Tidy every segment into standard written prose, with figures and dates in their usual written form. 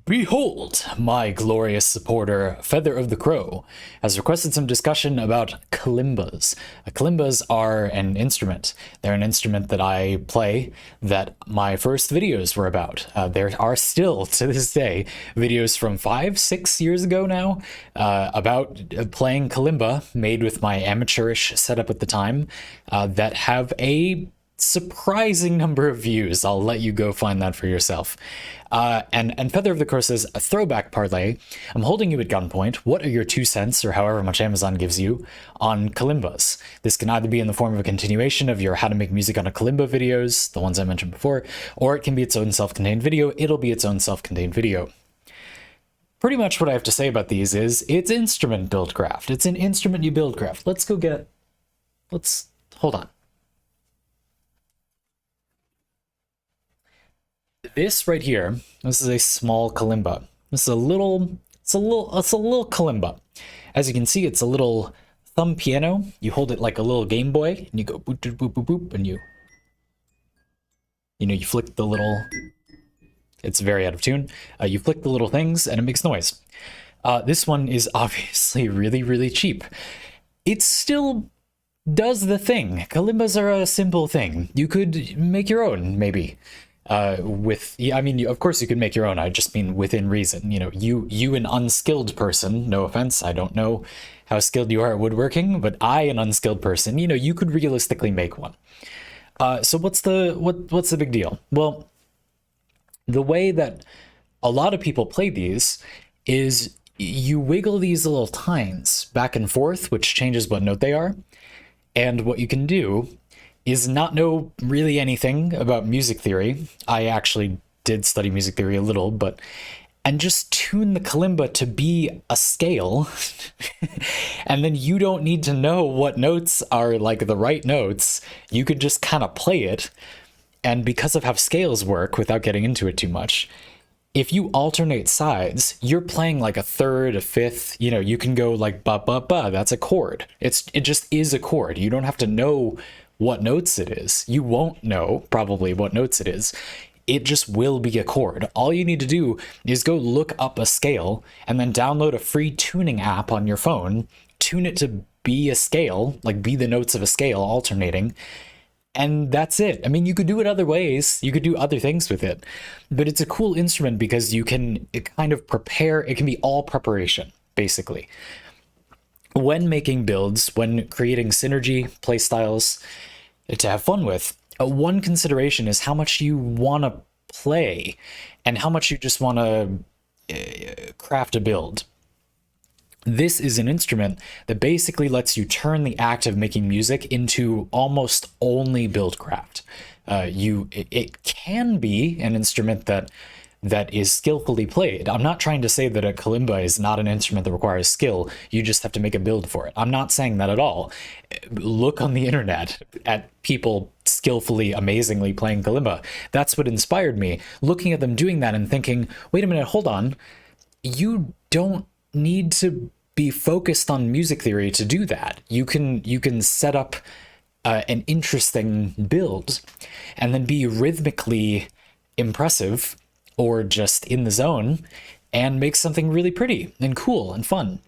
Behold, my glorious supporter, Feather of the Crow, has requested some discussion about kalimbas. Kalimbas are an instrument. They're an instrument that I play that my first videos were about. There are still, to this day, videos from 5-6 years ago now about playing kalimba, made with my amateurish setup at the time, that have a surprising number of views. I'll let you go find that for yourself. And Feather of the Crow says, a throwback Parley. I'm holding you at gunpoint. What are your 2 cents, or however much Amazon gives you, on kalimbas? This can either be in the form of a continuation of your how to make music on a kalimba videos, the ones I mentioned before, or it can be its own self-contained video. It'll be its own self-contained video. Pretty much what I have to say about these is, it's instrument buildcraft. It's an instrument you buildcraft. Hold on. This right here, this is a small kalimba. This is a little kalimba. As you can see, it's a little thumb piano. You hold it like a little Game Boy, and you go boop, boop, boop, boop, boop, and you flick the little, it's very out of tune. You flick the little things, and it makes noise. This one is obviously really, really cheap. It still does the thing. Kalimbas are a simple thing. You could make your own, maybe. Of course you could make your own. I just mean within reason. You an unskilled person, no offense, I don't know how skilled you are at woodworking, but I, an unskilled person, you could realistically make one. So what's the big deal? Well, the way that a lot of people play these is you wiggle these little tines back and forth, which changes what note they are. And what you can do is not know really anything about music theory. I actually did study music theory a little, and just tune the kalimba to be a scale. And then you don't need to know what notes are like the right notes. You could just kind of play it. And because of how scales work, without getting into it too much, if you alternate sides, you're playing like a third, a fifth, you can go like ba ba ba, that's a chord. It just is a chord. You don't have to know what notes it is. You won't know probably what notes it is. It just will be a chord. All you need to do is go look up a scale and then download a free tuning app on your phone, tune it to be a scale, like be the notes of a scale alternating, and that's it. I mean, you could do it other ways. You could do other things with it, but it's a cool instrument because you can kind of prepare. It can be all preparation, basically. When making builds, when creating synergy playstyles to have fun with, one consideration is how much you want to play and how much you just want to craft a build. This is an instrument that basically lets you turn the act of making music into almost only buildcraft. It can be an instrument that is skillfully played. I'm not trying to say that a kalimba is not an instrument that requires skill. You just have to make a build for it. I'm not saying that at all. Look on the internet at people skillfully, amazingly playing kalimba. That's what inspired me. Looking at them doing that and thinking, wait a minute, hold on. You don't need to be focused on music theory to do that. You can set up an interesting build and then be rhythmically impressive or just in the zone and make something really pretty and cool and fun,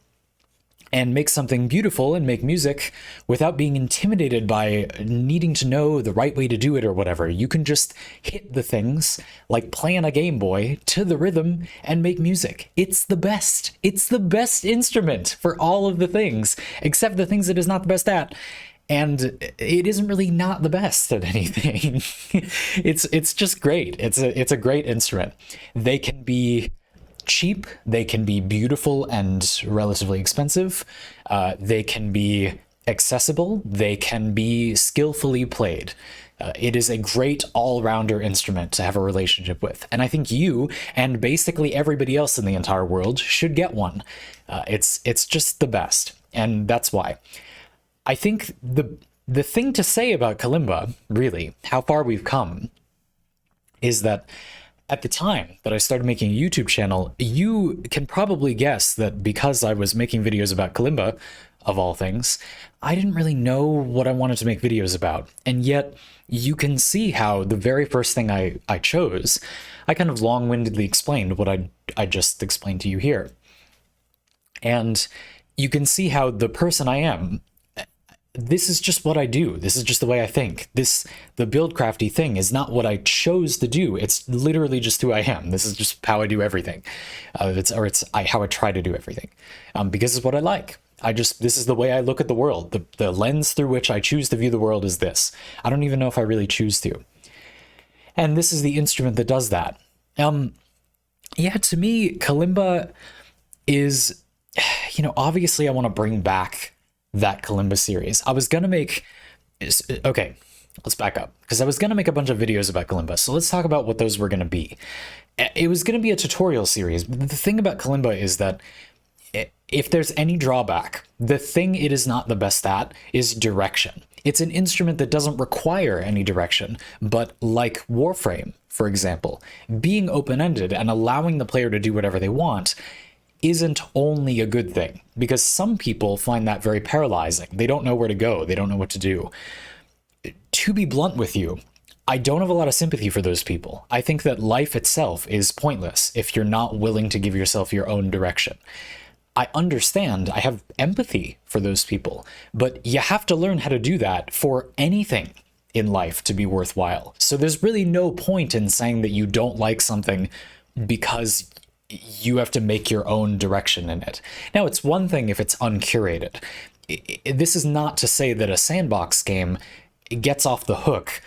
and make something beautiful and make music without being intimidated by needing to know the right way to do it or whatever. You can just hit the things like playing a Game Boy to the rhythm and make music. It's the best. It's the best instrument for all of the things, except the things it is not the best at. And it isn't really not the best at anything. It's just great. It's a great instrument. They can be cheap, they can be beautiful and relatively expensive, they can be accessible, they can be skillfully played. It is a great all-rounder instrument to have a relationship with, and I think you and basically everybody else in the entire world should get one. It's just the best, and that's why. I think the thing to say about kalimba, really, how far we've come, is that at the time that I started making a YouTube channel, you can probably guess that because I was making videos about kalimba, of all things, I didn't really know what I wanted to make videos about. And yet you can see how the very first thing I chose, I kind of long-windedly explained what I just explained to you here. And you can see how the person I am, this is just what I do. This is just the way I think. The buildcrafty thing is not what I chose to do. It's literally just who I am. This is just how I do everything. How I try to do everything, because it's what I like. This is the way I look at the world. The lens through which I choose to view the world is this. I don't even know if I really choose to. And this is the instrument that does that. Yeah, to me, kalimba is, obviously I want to bring back that kalimba series. I was going to make, okay, let's back up, because I was going to make a bunch of videos about kalimba. So let's talk about what those were going to be. It was going to be a tutorial series. But the thing about kalimba is that if there's any drawback, the thing it is not the best at is direction. It's an instrument that doesn't require any direction, but like Warframe, for example, being open-ended and allowing the player to do whatever they want isn't only a good thing, because some people find that very paralyzing. They don't know where to go. They don't know what to do. To be blunt with you, I don't have a lot of sympathy for those people. I think that life itself is pointless if you're not willing to give yourself your own direction. I understand, I have empathy for those people, but you have to learn how to do that for anything in life to be worthwhile. So there's really no point in saying that you don't like something because you have to make your own direction in it. Now, it's one thing if it's uncurated. This is not to say that a sandbox game gets off the hook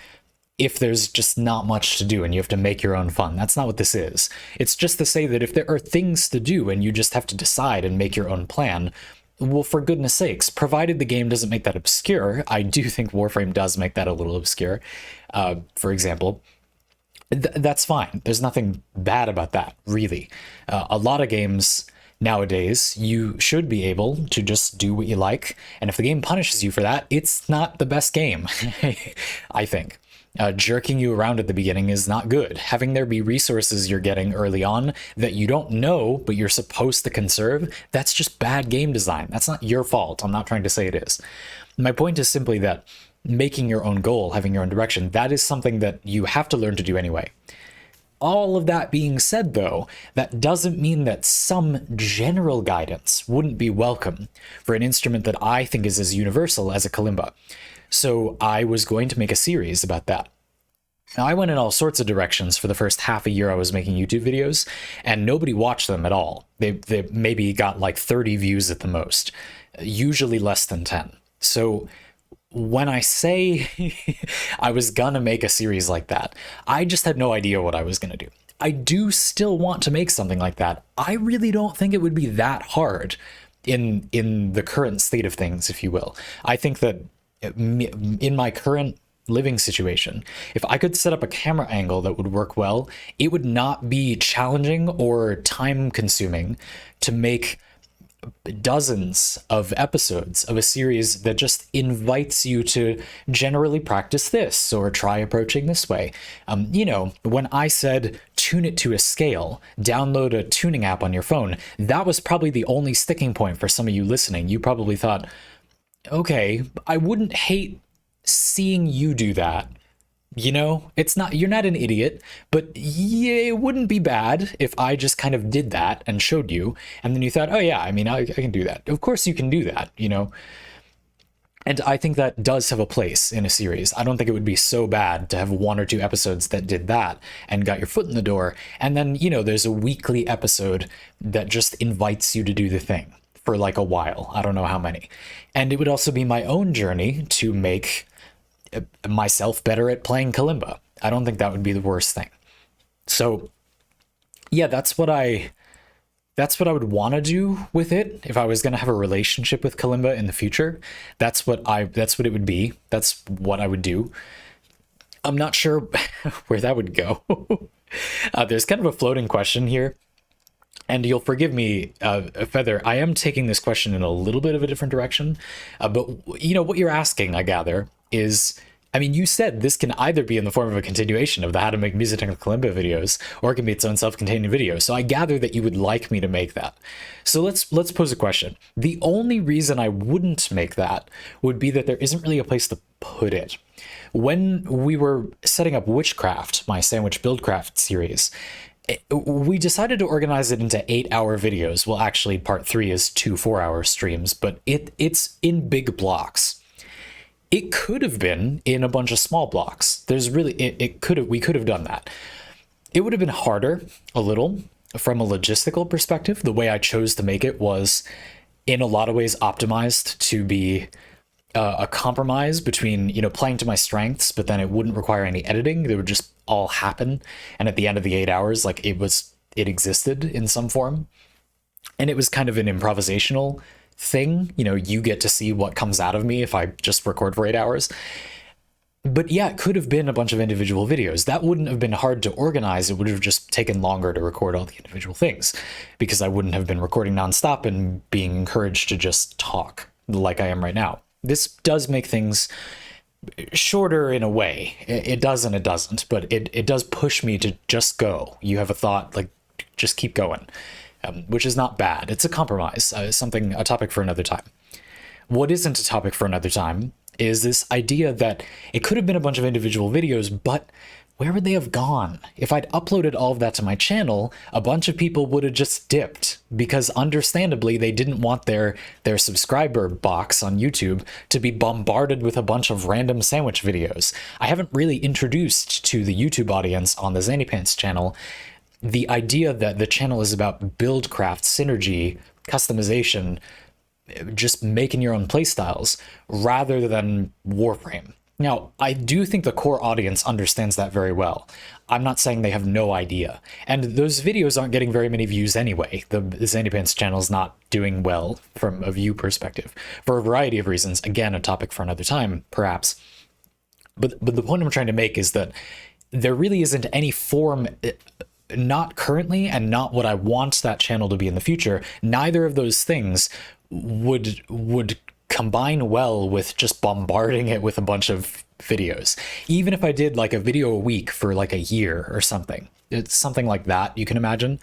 if there's just not much to do and you have to make your own fun. That's not what this is. It's just to say that if there are things to do and you just have to decide and make your own plan, well, for goodness sakes, provided the game doesn't make that obscure. I do think Warframe does make that a little obscure, for example. That's fine. There's nothing bad about that, really. A lot of games nowadays, you should be able to just do what you like, and if the game punishes you for that, it's not the best game, I think. Jerking you around at the beginning is not good. Having there be resources you're getting early on that you don't know, but you're supposed to conserve, that's just bad game design. That's not your fault. I'm not trying to say it is. My point is simply that making your own goal, having your own direction, that is something that you have to learn to do anyway. All of that being said, though, that doesn't mean that some general guidance wouldn't be welcome for an instrument that I think is as universal as a kalimba. So I was going to make a series about that. Now, I went in all sorts of directions for the first half a year I was making YouTube videos, and nobody watched them at all. They maybe got like 30 views at the most, usually less than 10. So when I say I was gonna make a series like that, I just had no idea what I was gonna do. I do still want to make something like that. I really don't think it would be that hard in the current state of things, if you will. I think that in my current living situation, if I could set up a camera angle that would work well, it would not be challenging or time consuming to make dozens of episodes of a series that just invites you to generally practice this or try approaching this way. When I said tune it to a scale, download a tuning app on your phone, that was probably the only sticking point for some of you listening. You probably thought, okay, I wouldn't hate seeing you do that. It's not, you're not an idiot, but yeah, it wouldn't be bad if I just kind of did that and showed you, and then you thought, oh yeah, I mean, I can do that. Of course you can do that, And I think that does have a place in a series. I don't think it would be so bad to have 1 or 2 episodes that did that and got your foot in the door. And then, there's a weekly episode that just invites you to do the thing for like a while. I don't know how many. And it would also be my own journey to make myself better at playing kalimba. I don't think that would be the worst thing. So yeah, that's what I would want to do with it if I was going to have a relationship with kalimba in the future. That's what it would be. That's what I would do. I'm not sure where that would go. There's kind of a floating question here. And you'll forgive me, Feather, I am taking this question in a little bit of a different direction. But what you're asking, I gather, is I mean, you said this can either be in the form of a continuation of the How to Make Music Technical Kalimba videos, or it can be its own self-contained video. So I gather that you would like me to make that. So let's pose a question. The only reason I wouldn't make that would be that there isn't really a place to put it. When we were setting up Witchcraft, my sandwich buildcraft series, we decided to organize it into 8-hour videos. Well, actually, part 3 is 2 4-hour streams, but it's in big blocks. It could have been in a bunch of small blocks. There's really, we could have done that. It would have been harder a little from a logistical perspective. The way I chose to make it was in a lot of ways optimized to be a compromise between, playing to my strengths, but then it wouldn't require any editing. They would just all happen. And at the end of the 8 hours, like it existed in some form. And it was kind of an improvisational thing. You get to see what comes out of me if I just record for 8 hours. But yeah, it could have been a bunch of individual videos. That wouldn't have been hard to organize. It would have just taken longer to record all the individual things because I wouldn't have been recording nonstop and being encouraged to just talk like I am right now. This does make things shorter in a way. It does and it doesn't, but it does push me to just go. You have a thought, like, just keep going. Which is not bad. It's a compromise, a topic for another time. What isn't a topic for another time is this idea that it could have been a bunch of individual videos, but where would they have gone? If I'd uploaded all of that to my channel, a bunch of people would have just dipped because understandably they didn't want their subscriber box on YouTube to be bombarded with a bunch of random sandwich videos. I haven't really introduced to the YouTube audience on the Zannypants channel the idea that the channel is about buildcraft, synergy, customization, just making your own playstyles, rather than Warframe. Now, I do think the core audience understands that very well. I'm not saying they have no idea. And those videos aren't getting very many views anyway. The Zannypants channel is not doing well from a view perspective, for a variety of reasons. Again, a topic for another time, perhaps. But the point I'm trying to make is that there really isn't any form... not currently, and not what I want that channel to be in the future. Neither of those things would combine well with just bombarding it with a bunch of videos. Even if I did like a video a week for like a year or something, it's something like that, you can imagine,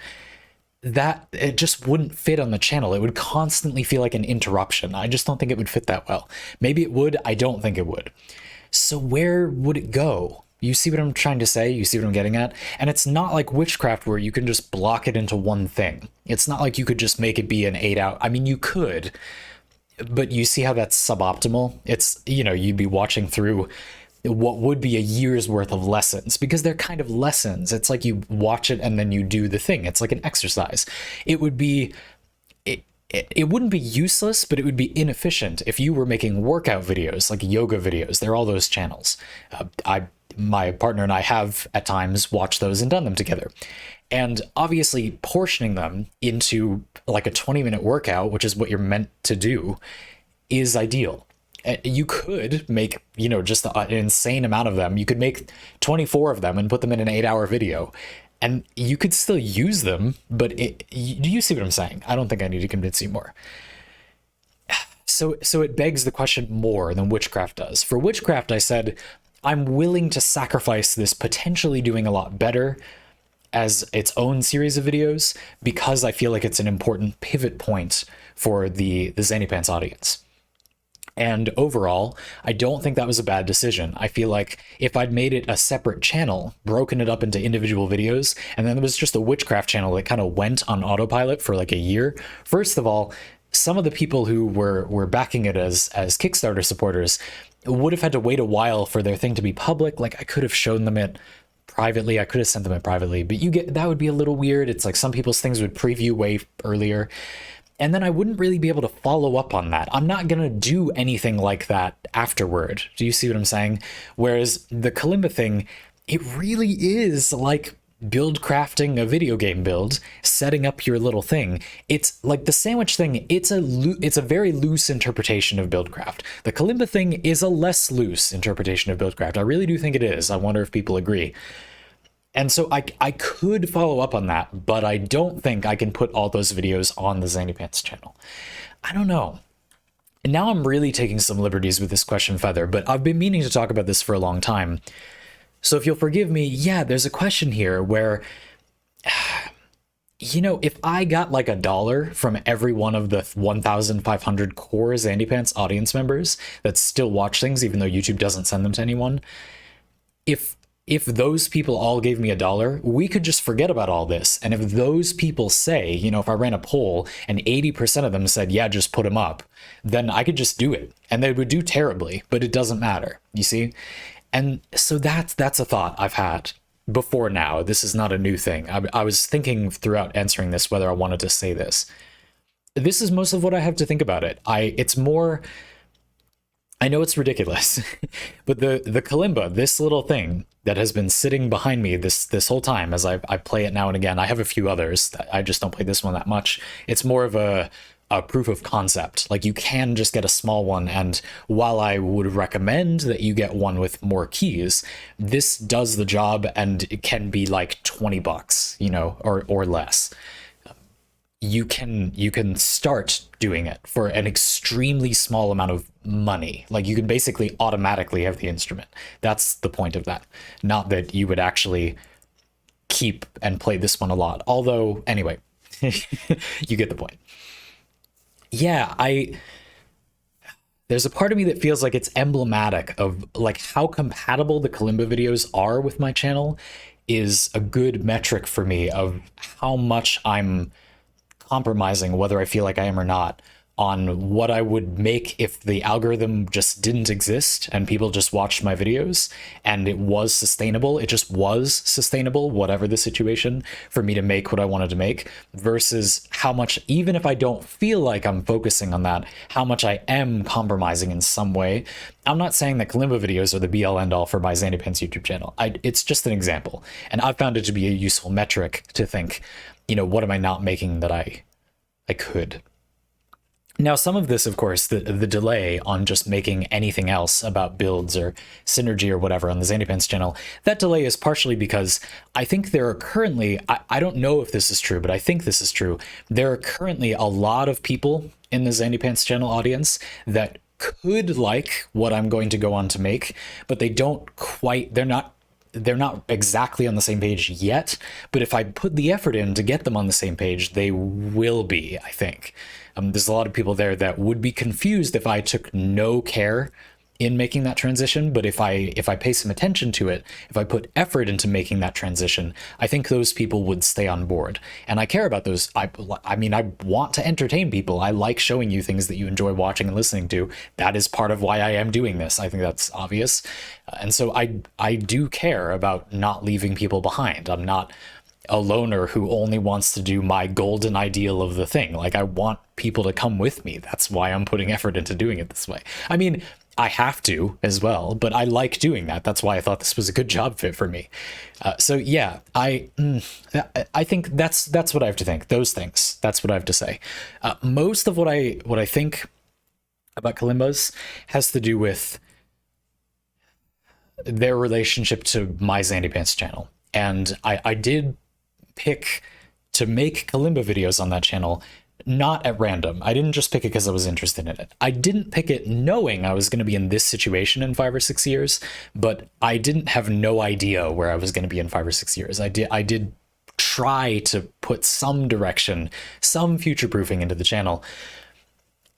that it just wouldn't fit on the channel. It would constantly feel like an interruption. I just don't think it would fit that well. Maybe it would, I don't think it would. So where would it go? You see what I'm trying to say? You see what I'm getting at? And it's not like Witchcraft where you can just block it into one thing. It's not like you could just make it be an 8-hour... I mean, you could, but you see how that's suboptimal? It's, you'd be watching through what would be a year's worth of lessons, because they're kind of lessons. It's like you watch it and then you do the thing. It's like an exercise. It would be... It wouldn't be useless, but it would be inefficient if you were making workout videos, like yoga videos. They're all those channels. My partner and I have at times watched those and done them together. And obviously portioning them into like a 20-minute workout, which is what you're meant to do, is ideal. You could make, just an insane amount of them. You could make 24 of them and put them in an 8-hour video. And you could still use them, but do you see what I'm saying? I don't think I need to convince you more. So it begs the question more than Witchcraft does. For Witchcraft, I said, I'm willing to sacrifice this potentially doing a lot better as its own series of videos because I feel like it's an important pivot point for the Zannypants audience. And overall, I don't think that was a bad decision. I feel like if I'd made it a separate channel, broken it up into individual videos, and then there was just a Witchcraft channel that kind of went on autopilot for like a year, first of all, some of the people who were backing it as Kickstarter supporters would have had to wait a while for their thing to be public. Like, I could have shown them it privately. I could have sent them it privately, but that would be a little weird. It's like some people's things would preview way earlier. And then I wouldn't really be able to follow up on that. I'm not going to do anything like that afterward. Do you see what I'm saying? Whereas the Kalimba thing, it really is like build crafting a video game build, setting up your little thing. It's like the sandwich thing. It's a very loose interpretation of buildcraft. The Kalimba thing is a less loose interpretation of buildcraft. I really do think it is. I wonder if people agree. And so I could follow up on that, but I don't think I can put all those videos on the Zannypants channel. I don't know. And now I'm really taking some liberties with this question, Feather, but I've been meaning to talk about this for a long time. So if you'll forgive me, yeah, there's a question here where, if I got like $1 from every one of the 1,500 core Zandy Pants audience members that still watch things, even though YouTube doesn't send them to anyone, if those people all gave me $1, we could just forget about all this. And if those people say, if I ran a poll and 80% of them said, yeah, just put them up, then I could just do it. And they would do terribly, but it doesn't matter, you see? And so that's a thought I've had before now. This is not a new thing. I was thinking throughout answering this whether I wanted to say this. This is most of what I have to think about it. It's more... I know it's ridiculous, but the kalimba, this little thing that has been sitting behind me this whole time as I play it now and again. I have a few others. I just don't play this one that much. It's more of a proof of concept. Like, you can just get a small one, and while I would recommend that you get one with more keys, this does the job, and it can be like $20, or less. You can start doing it for an extremely small amount of money. Like, you can basically automatically have the instrument. That's the point of that. Not that you would actually keep and play this one a lot. Although, anyway, you get the point. Yeah, there's a part of me that feels like it's emblematic of like how compatible the kalimba videos are with my channel is a good metric for me of how much I'm compromising, whether I feel like I am or not, on what I would make if the algorithm just didn't exist and people just watched my videos and it was sustainable. It just was sustainable, whatever the situation, for me to make what I wanted to make, versus how much, even if I don't feel like I'm focusing on that, how much I am compromising in some way. I'm not saying that kalimba videos are the be all end all for my Zandy Pants YouTube channel. It's just an example. And I've found it to be a useful metric to think, what am I not making that I could? Now, some of this, of course, the delay on just making anything else about builds or synergy or whatever on the Zandy Pants channel, that delay is partially because I think there are currently, I don't know if this is true, but I think this is true. There are currently a lot of people in the Zandy Pants channel audience that could like what I'm going to go on to make, but they don't quite, they're not exactly on the same page yet, but if I put the effort in to get them on the same page, they will be, I think. There's a lot of people there that would be confused if I took no care in making that transition, but if I pay some attention to it, if I put effort into making that transition, I think those people would stay on board. And I care about those. I mean, I want to entertain people. I like showing you things that you enjoy watching and listening to. That is part of why I am doing this. I think that's obvious. And so I do care about not leaving people behind. I'm not a loner who only wants to do my golden ideal of the thing. Like, I want people to come with me. That's why I'm putting effort into doing it this way. I mean, I have to as well, but I like doing that. That's why I thought this was a good job fit for me. So yeah, I think that's what I have to think. Those things. That's what I have to say. Most of what I think about kalimbas has to do with their relationship to my Zandy Pants channel, and I did pick to make kalimba videos on that channel not at random. I didn't just pick it because I was interested in it. I didn't pick it knowing I was going to be in this situation in 5 or 6 years, but I didn't have no idea where I was going to be in 5 or 6 years. I did try to put some direction, some future proofing into the channel.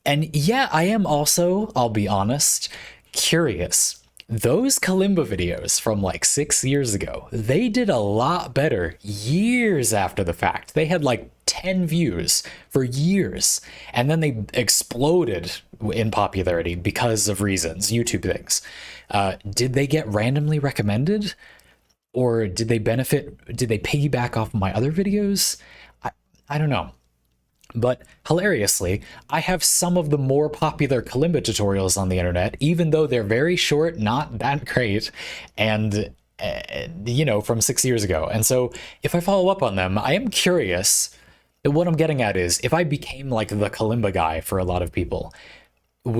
And yeah, I am also, I'll be honest, curious. Those kalimba videos from like 6 years ago, they did a lot better years after the fact. They had like 10 views for years, and then they exploded in popularity because of reasons, YouTube things. Did they get randomly recommended? Or did they piggyback off my other videos? I don't know. But hilariously, I have some of the more popular kalimba tutorials on the internet, even though they're very short, not that great, and from 6 years ago. And so if I follow up on them, I am curious. What I'm getting at is, if I became like the kalimba guy for a lot of people,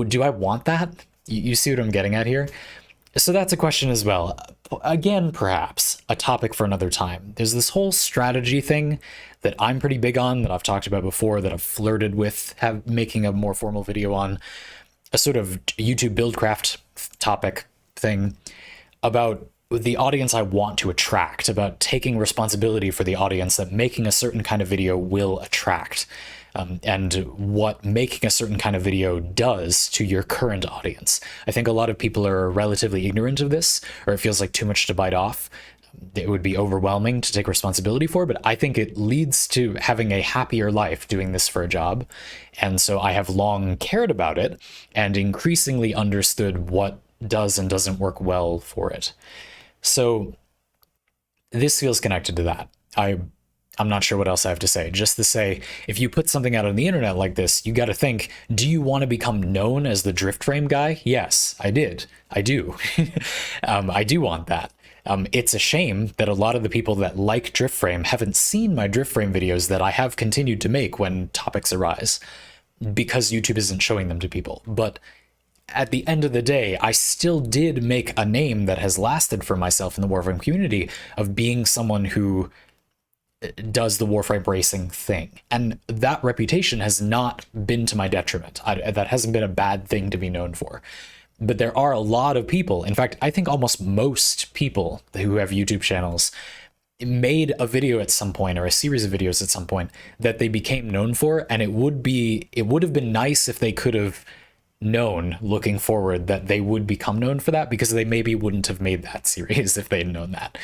do I want that? You see what I'm getting at here? So that's a question as well. Again, perhaps a topic for another time. There's this whole strategy thing that I'm pretty big on, that I've talked about before, that I've flirted with making a more formal video on. a sort of YouTube buildcraft topic thing about the audience I want to attract, about taking responsibility for the audience that making a certain kind of video will attract, and what making a certain kind of video does to your current audience. I think a lot of people are relatively ignorant of this, or it feels like too much to bite off. It would be overwhelming to take responsibility for, but I think it leads to having a happier life doing this for a job. And so I have long cared about it and increasingly understood what does and doesn't work well for it. So this feels connected to that. I'm not sure what else I have to say. Just to say, if you put something out on the internet like this, you got to think, do you want to become known as the drift frame guy? Yes, I did. I do. I do want that. It's a shame that a lot of the people that like drift frame haven't seen my drift frame videos that I have continued to make when topics arise, because YouTube isn't showing them to people. But at the end of the day, I still did make a name that has lasted for myself in the Warframe community of being someone who does the Warframe racing thing. And that reputation has not been to my detriment. That hasn't been a bad thing to be known for. But there are a lot of people, in fact, I think almost most people who have YouTube channels made a video at some point, or a series of videos at some point, that they became known for, and it would have been nice if they could have known looking forward that they would become known for that, because they maybe wouldn't have made that series if they'd known that,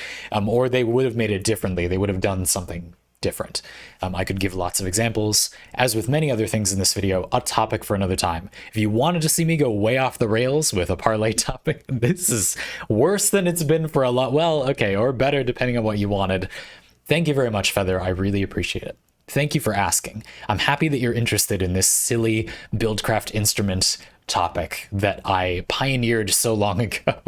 or they would have made it differently. They would have done something different. I could give lots of examples. As with many other things in this video, a topic for another time. If you wanted to see me go way off the rails with a Parley topic, this is worse than it's been for a lot. Well, okay, or better depending on what you wanted. Thank you very much, Feather. I really appreciate it. Thank you for asking. I'm happy that you're interested in this silly buildcraft instrument topic that I pioneered so long ago.